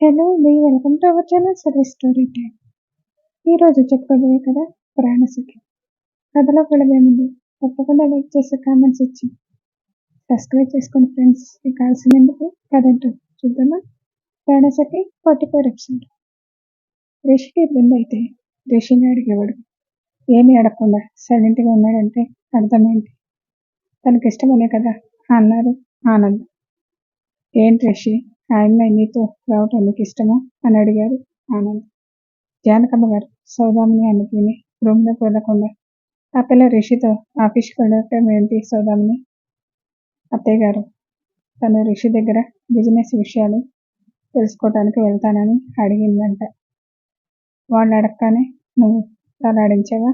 Hello అండి. Welcome to our channel సరే story time. ఈరోజు చెప్పబోయే కథ ప్రాణసఖి. కథలోకి వెళ్ళబోయే ముందు తప్పకుండా లైక్ చేసి కామెంట్స్ ఇచ్చి సబ్స్క్రైబ్ చేసుకోండి ఫ్రెండ్స్. ఇక కావాల్సినందుకు కథ ఏంటో చూద్దామా. ప్రాణసఖి 44 ఎపిసోడ్. రిషికి ఇబ్బంది అయితే రిషిని అడిగేవాడు. ఏమీ అడగకుండా సైలెంట్గా ఉన్నాడంటే అర్థమేంటి? తనకి ఇష్టమనే కదా అన్నారు ఆనంద్. ఏంటి రిషి, ఆ అమ్మాయి నీతో రావటం నీకు ఇష్టమా అని అడిగారు ఆనంద్. జానకమ్మ గారు సౌదామిని అన్నది విని రూమ్లోకి వెళ్ళకుండా ఆ పిల్ల రిషితో ఆఫీస్కి వెళ్ళటం ఏంటి సౌదామిని? అత్తయ్య గారు, తను రిషి దగ్గర బిజినెస్ విషయాలు తెలుసుకోవటానికి వెళ్తానని అడిగిందంట. వాళ్ళు అడగగానే నువ్వు తలాడించావా?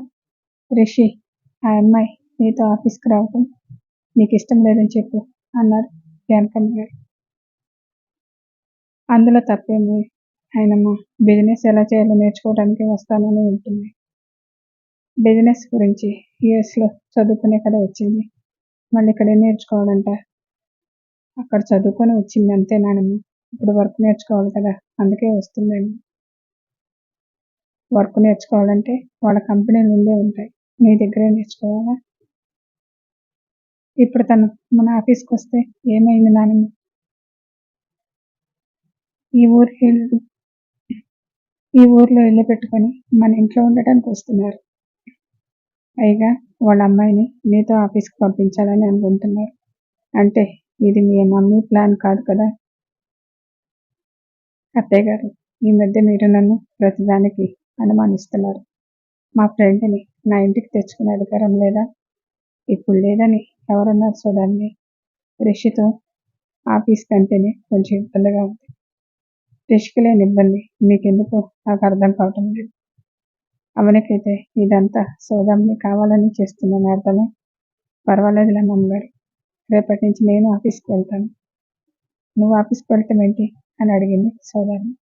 రిషి, ఆ అమ్మాయి నీతో ఆఫీస్కి రావటం నీకు ఇష్టం లేదని చెప్పు అన్నారు జానకమ్మ గారు. అందులో తప్పేమి ఆయనమ్మా, బిజినెస్ ఎలా చేయాలో నేర్చుకోవడానికి వస్తానని ఉంటుంది. బిజినెస్ గురించి యుఎస్లో చదువుకునే కదా వచ్చింది, మళ్ళీ ఇక్కడే నేర్చుకోవాలంట. అక్కడ చదువుకొని వచ్చింది అంతే నానమ్మ, ఇప్పుడు వర్క్ నేర్చుకోవాలి కదా, అందుకే వస్తుందేమో. వర్క్ నేర్చుకోవాలంటే వాళ్ళ కంపెనీలు ముందే ఉంటాయి, నీ దగ్గరే నేర్చుకోవాలా? ఇప్పుడు తను మన ఆఫీస్కి వస్తే ఏమైంది నానమ్మ? ఈ ఊర్లో ఇల్లు పెట్టుకొని మన ఇంట్లో ఉండటానికి వస్తున్నారు. పైగా వాళ్ళ అమ్మాయిని నీతో ఆఫీస్కి పంపించాలని అనుకుంటున్నారు. అంటే ఇది మీ మమ్మీ ప్లాన్ కాదు కదా? అత్తయ్య గారు, ఈ మధ్య మీరు నన్ను ప్రతిదానికి అనుమానిస్తున్నారు. మా ఫ్రెండ్ని నా ఇంటికి తెచ్చుకునే అధికారం లేదా? ఇప్పుడు లేదని ఎవరన్నారు సోదాన్ని? రిషితో ఆఫీస్కి అంటేనే కొంచెం ఇబ్బందిగా ఉంది. రిషికి లేని ఇబ్బంది మీకెందుకు నాకు అర్థం కావటం లేదు. అవనికైతే ఇదంతా సోదాన్ని కావాలని చేస్తున్నాను అర్థమే. పర్వాలేదులే అమ్మగారు, రేపటి నుంచి నేను ఆఫీస్కి వెళ్తాను. నువ్వు ఆఫీస్కి వెళ్తాం ఏంటి అని అడిగింది సోదాన్ని.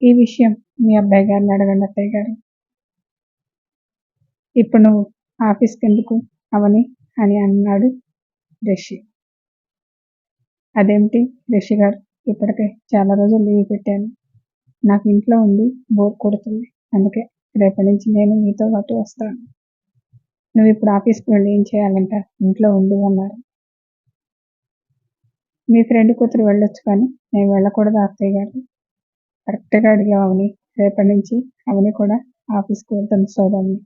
ఈ విషయం మీ అబ్బాయి గారిని అడగండి అత్తయ్య గారు. ఇప్పుడు నువ్వు ఆఫీస్కి ఎందుకు అవని అని అన్నాడు రిషి. అదేమిటి రిషి గారు, ఇప్పటికే చాలా రోజులు లీవ్ పెట్టాను. నాకు ఇంట్లో ఉండి బోర్ కొడుతుంది, అందుకే రేపటి నుంచి నేను మీతో పాటు వస్తాను. నువ్వు ఇప్పుడు ఆఫీస్కి వెళ్ళి ఏం చేయాలంట? ఇంట్లో ఉండు అన్నారు. మీ ఫ్రెండ్ కూతురు వెళ్ళొచ్చు, కానీ నేను వెళ్ళకూడదు అత్తయ్య గారు? కరెక్ట్గా అడిగావు అవని. రేపటి నుంచి అవని కూడా ఆఫీస్కి వెళ్తుంది సోదాన్ని.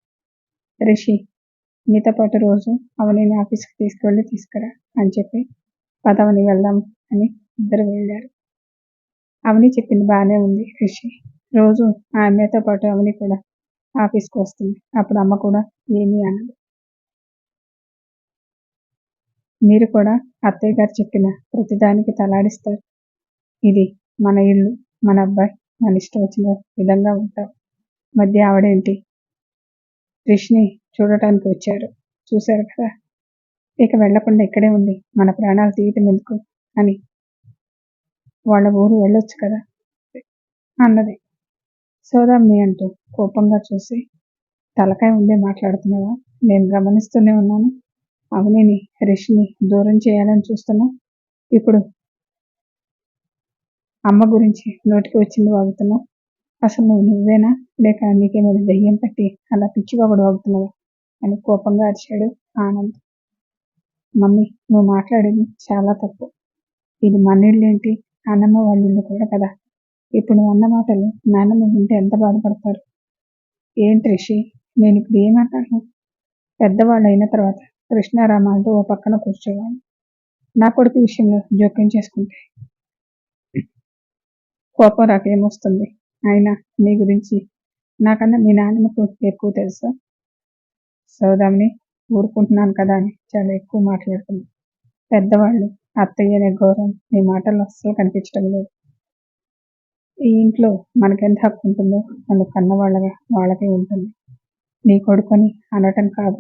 రిషి, మీతో పాటు రోజు అవనిని ఆఫీస్కి తీసుకువెళ్ళి తీసుకురా అని చెప్పి పదవని వెళ్దాం అని ఇద్దరు వెళ్ళారు. అవని చెప్పింది బాగానే ఉంది రిషి. రోజు ఆ అమ్మాయితో పాటు అవని కూడా ఆఫీస్కి వస్తుంది, అప్పుడు అమ్మ కూడా ఏమీ అనదు. మీరు కూడా అత్తయ్య గారు చెప్పిన ప్రతిదానికి తలాడిస్తారు. ఇది మన ఇల్లు, మన అబ్బాయి, మన ఇష్టం వచ్చిన విధంగా ఉంటాం. మధ్య ఆవిడేంటి? రిషిని చూడటానికి వచ్చారు, చూశారు కదా, ఇక వెళ్లకుండా ఇక్కడే ఉంది మన ప్రాణాలు తీయటం ఎందుకు అని వాళ్ళ ఊరు వెళ్ళొచ్చు కదా అన్నది. సోదామ్ని అంటూ కోపంగా చూసి, తలకాయ ఉండే మాట్లాడుతున్నావా? నేను గమనిస్తూనే ఉన్నాను. అవనిని రిషిని దూరం చేయాలని చూస్తున్నా, ఇప్పుడు అమ్మ గురించి నోటికి వచ్చింది వాగుతున్నావు. అసలు నువ్వేనా, లేక నీకేమైనా దయ్యం పట్టి అలా పిచ్చివాగుడు వాగుతున్నావా అని కోపంగా అరిచాడు ఆనంద్. మమ్మీ, నువ్వు మాట్లాడేది చాలా తప్పు. ఇది మన ఇల్లు ఏంటి, నాన్నమ్మ వాళ్ళ ఇల్లు కూడా కదా. ఇప్పుడు నువ్వు అన్న మాటలు నాన్నమ్మ వింటే ఎంత బాధపడతారు. ఏంటి రిషి, నేను ఇప్పుడు ఏమంటాను? పెద్దవాళ్ళు అయిన తర్వాత కృష్ణారామ అంటూ ఓ పక్కన కూర్చోవాలి. నా కొడుకు విషయంలో జోక్యం చేసుకుంటే కోపం రాకేమొస్తుంది? అయినా నీ గురించి నాకన్నా మీ నాన్నమ్మకు ఎక్కువ తెలుసా? సౌదామిని, ఊరుకుంటున్నాను కదా అని చాలా ఎక్కువ మాట్లాడుతున్నాను. పెద్దవాళ్ళు, అత్తయ్య అనే గౌరవం నీ మాటల్లో అస్సలు కనిపించడం లేదు. ఈ ఇంట్లో మనకెంత హక్కు ఉంటుందో నన్ను కన్నవాళ్ళగా వాళ్ళకే ఉంటుంది. నీ కొడుకుని అనటం కాదు,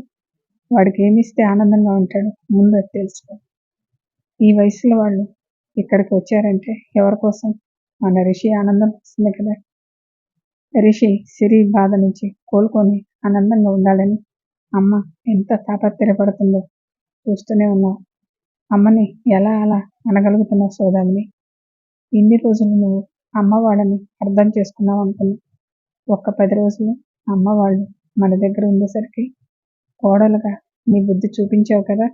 వాడికి ఏమిస్తే ఆనందంగా ఉంటాడు ముందు అది తెలుసుకో. ఈ వయసులో వాళ్ళు ఇక్కడికి వచ్చారంటే ఎవరి కోసం? మన రిషి ఆనందం వస్తుంది కదా. రిషి సిరి బాధ నుంచి కోలుకొని ఆనందంగా ఉండాలని అమ్మ ఎంత తాపత్రయపడుతుందో చూస్తూనే ఉన్నావు. అమ్మని ఎలా అలా అనగలుగుతున్నావు సోదామిని? ఇన్ని రోజులు నువ్వు అమ్మ వాళ్ళని అర్థం చేసుకున్నాం అనుకున్నా. ఒక్క 10 రోజులు అమ్మ వాళ్ళు మన దగ్గర ఉండేసరికి కోడలుగా నీ బుద్ధి చూపించావు కదా.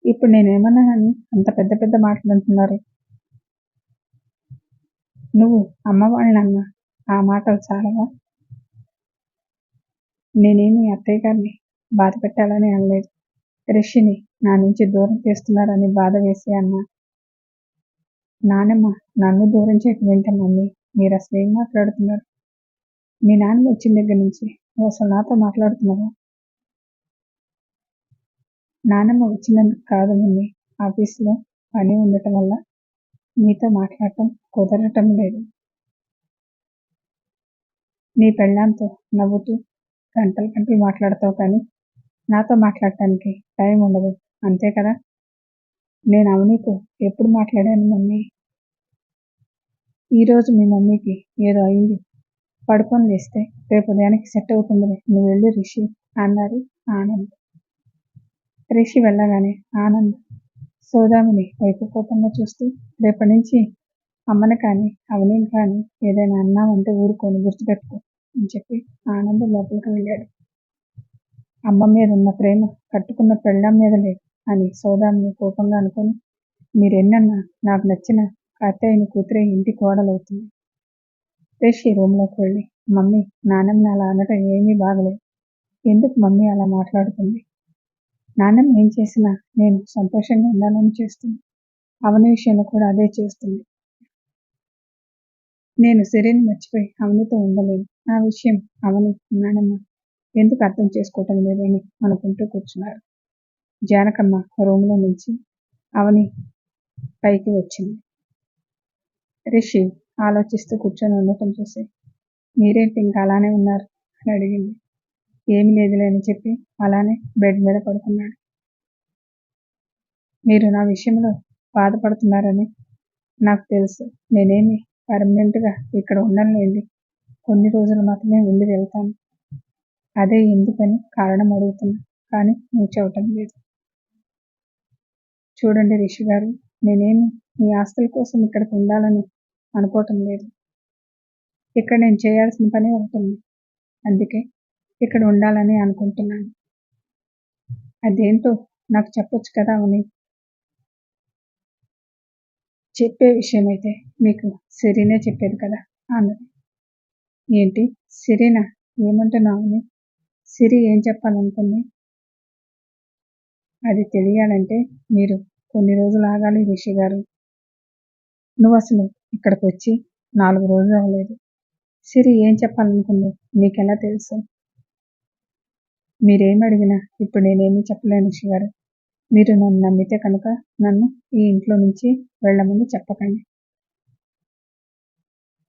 ఇప్పుడు నేనేమన్నానని అంత పెద్ద పెద్ద మాటలు అంటున్నారు. నువ్వు అమ్మ వాళ్ళన్న ఆ మాటలు చాలవా? నేనేమి అత్తయ్య గారిని బాధ పెట్టాలని అనలేదు. రిషిని నా నుంచి దూరం చేస్తున్నారని బాధ వేసి అన్నా. నానమ్మ నన్ను దూరం చేయటం ఏంటి మమ్మీ? మీరు అసలు ఏం మాట్లాడుతున్నారు? మీ నాన్న వచ్చిన దగ్గర నుంచి నువ్వు అసలు నాతో మాట్లాడుతున్నావా? నానమ్మ వచ్చినందుకు కాదు మమ్మీ, ఆఫీసులో పని ఉండటం వల్ల మీతో మాట్లాడటం కుదరటం లేదు. నీ పెళ్ళాంతో నవ్వుతూ గంటలు గంటలు మాట్లాడతావు కానీ నాతో మాట్లాడటానికి టైం ఉండదు, అంతే కదా. నేను అవనీతో ఎప్పుడు మాట్లాడాను మమ్మీ? ఈరోజు మీ మమ్మీకి ఏదో అయింది, పడుకొని లేస్తే రేపు ఉదయానికి సెట్ అవుతుంది, నువ్వు వెళ్ళు రిషి అన్నారు ఆనంద్. రిషి వెళ్ళగానే ఆనంద్ సౌదామిని వైపు కోపంగా చూస్తూ, రేపటి నుంచి అమ్మని కానీ అవని కానీ ఏదైనా అన్నామంటే ఊరుకొని గుర్తుపెట్టుకో అని చెప్పి ఆనంద్ లోపలికి వెళ్ళాడు. అమ్మ మీద ఉన్న ప్రేమ కట్టుకున్న పెళ్ళాం మీద లేదు అని సౌదామిని కోపంగా అనుకొని, మీరెన్నన్నా నాకు నచ్చిన అత్తయ్యని కూతురే ఇంటి కోడలవుతుంది. రిషి రూమ్లోకి వెళ్ళి, మమ్మీ నాన్నమ్మ అలా అనటం ఏమీ బాగలేదు, ఎందుకు మమ్మీ అలా మాట్లాడుతుంది? నాన్నమ్మ ఏం చేసినా నేను సంతోషంగా ఉండాలని చేస్తుంది, అవని విషయంలో కూడా అదే చేస్తుంది. నేను సిరిని మర్చిపోయి అవనితో ఉండలేను. ఆ విషయం అవని నాన్నమ్మ ఎందుకు అర్థం చేసుకోవటం లేదని అనుకుంటూ కూర్చున్నారు. జానకమ్మ రూమ్లో నుంచి అవని పైకి వచ్చింది. రిషి ఆలోచిస్తూ కూర్చొని ఉండటం చూసి, మీరేంటి ఇంకా అలానే ఉన్నారు అని అడిగింది. ఏమి లేదులే అని చెప్పి అలానే బెడ్ మీద పడుకున్నాడు. మీరు నా విషయంలో బాధపడుతున్నారని నాకు తెలుసు. నేనేమి పర్మనెంట్గా ఇక్కడ ఉండనులేండి, కొన్ని రోజులు మాత్రమే ఉండి వెళ్తాను. అదే ఎందుకని కారణం అడుగుతున్నా, కానీ నువ్వు చెప్పటం లేదు. చూడండి రిషి గారు, నేనేమి మీ ఆస్తుల కోసం ఇక్కడికి ఉండాలని అనుకోవటం లేదు. ఇక్కడ నేను చేయాల్సిన పని ఉంటుంది, అందుకే ఇక్కడ ఉండాలని అనుకుంటున్నాను. అదేంటో నాకు చెప్పొచ్చు కదా అవని. చెప్పే విషయం అయితే మీకు సిరినే చెప్పేది కదా అన్నది. ఏంటి సిరినా? ఏమంటున్నావు అవని? సిరి ఏం చెప్పాలనుకుంది? అది తెలియాలంటే మీరు కొన్ని రోజులు ఆగాలి రిషి గారు. నువ్వు అసలు ఇక్కడికి వచ్చి 4 రోజులు అవ్వలేదు. సిరి ఏం చెప్పాలనుకుందో మీకెలా తెలుసు? మీరేం అడిగినా ఇప్పుడు నేనేమీ చెప్పలేను రిషి గారు. మీరు నన్ను నమ్మితే కనుక నన్ను ఈ ఇంట్లో నుంచి వెళ్ళమని చెప్పకండి.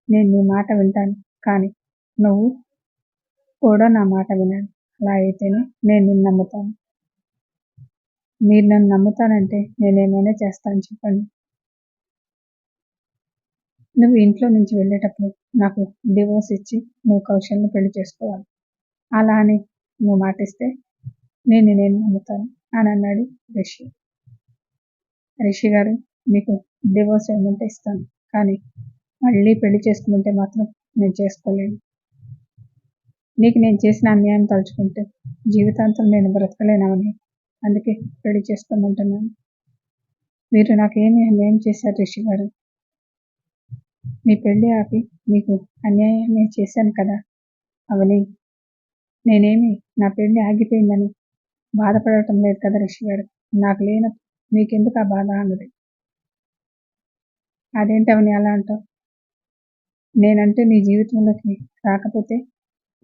నేను నీ మాట వింటాను, కానీ నువ్వు కూడా నా మాట వినాలి. అలా అయితేనే నేను నిన్ను నమ్ముతాను. మీరు నన్ను నమ్ముతానంటే నేనేమైనా చేస్తాను చెప్పండి. నువ్వు ఇంట్లో నుంచి వెళ్ళేటప్పుడు నాకు డివోర్స్ ఇచ్చి నువ్వు కౌశల్ని పెళ్లి చేసుకోవాలి. అలా అని నువ్వు మాటిస్తే నేను నమ్ముతాను అని అన్నాడు రిషి. రిషి గారు, మీకు డివోర్స్ ఏమంటే ఇస్తాను, కానీ మళ్ళీ పెళ్లి చేసుకుంటే మాత్రం నేను చేసుకోలేను. నీకు నేను చేసిన అన్యాయం తలుచుకుంటే జీవితాంతం నేను బ్రతకలేనవని, అందుకే పెళ్లి చేసుకోమంటున్నాను. మీరు నాకేమీ అన్యాయం చేశారు రిషి గారు. మీ పెళ్లి ఆపి మీకు అన్యాయమే చేశాను కదా అవని. నేనేమి నా పెళ్లి ఆగిపోయిందని బాధపడటం లేదు కదా రిషి గారు. నాకు లేనప్పుడు మీకెందుకు ఆ బాధ అన్నది. అదేంటి అవని అలా అంటావు? నేనంటే నీ జీవితంలోకి రాకపోతే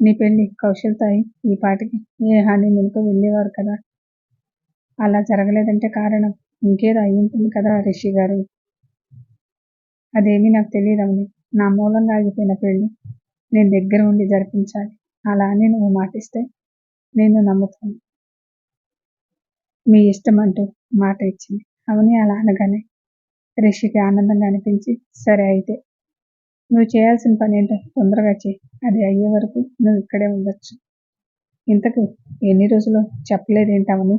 నీ పెళ్లి కౌశల్తో అయి ఈ పాటికి ఏ హనీమూన్కో వెళ్ళేవారు కదా. అలా జరగలేదంటే కారణం ఇంకేదో అయి ఉంటుంది కదా రిషి గారు. అదేమీ నాకు తెలియదు అవని. నా మూలంగా ఆగిపోయిన పెళ్లి నేను దగ్గర ఉండి జరిపించాలి. అలా అని నువ్వు మాటిస్తే నేను నమ్ముతాను. మీ ఇష్టం అంటూ మాట ఇచ్చింది అవని. అలా అనగానే రిషికి ఆనందంగా అనిపించి, సరే అయితే నువ్వు చేయాల్సిన పని ఏంటో తొందరగా చేయి, అది అయ్యే వరకు నువ్వు ఇక్కడే ఉండొచ్చు. ఇంతకు ఎన్ని రోజులు చెప్పలేదేంటవని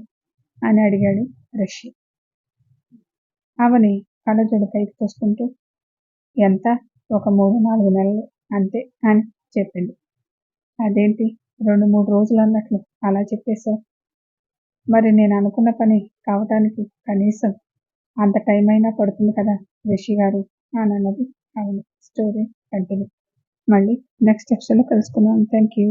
అని అడిగాడు రిషి. అవని కళ్ళజోడు పైకి తోసుకుంటూ, ఎంత? ఒక 3-4 నెలలు అంతే అని చెప్పింది. అదేంటి 2-3 రోజులన్నట్లు అలా చెప్పేశావు? మరి నేను అనుకున్న పని కావటానికి కనీసం అంత టైం అయినా పడుతుంది కదా రిషి గారు అని అన్నది. అవును, స్టోరీ కంటిన్యూ. మళ్ళీ నెక్స్ట్ ఎపిసోడ్లో కలుసుకుందాం. Thank you.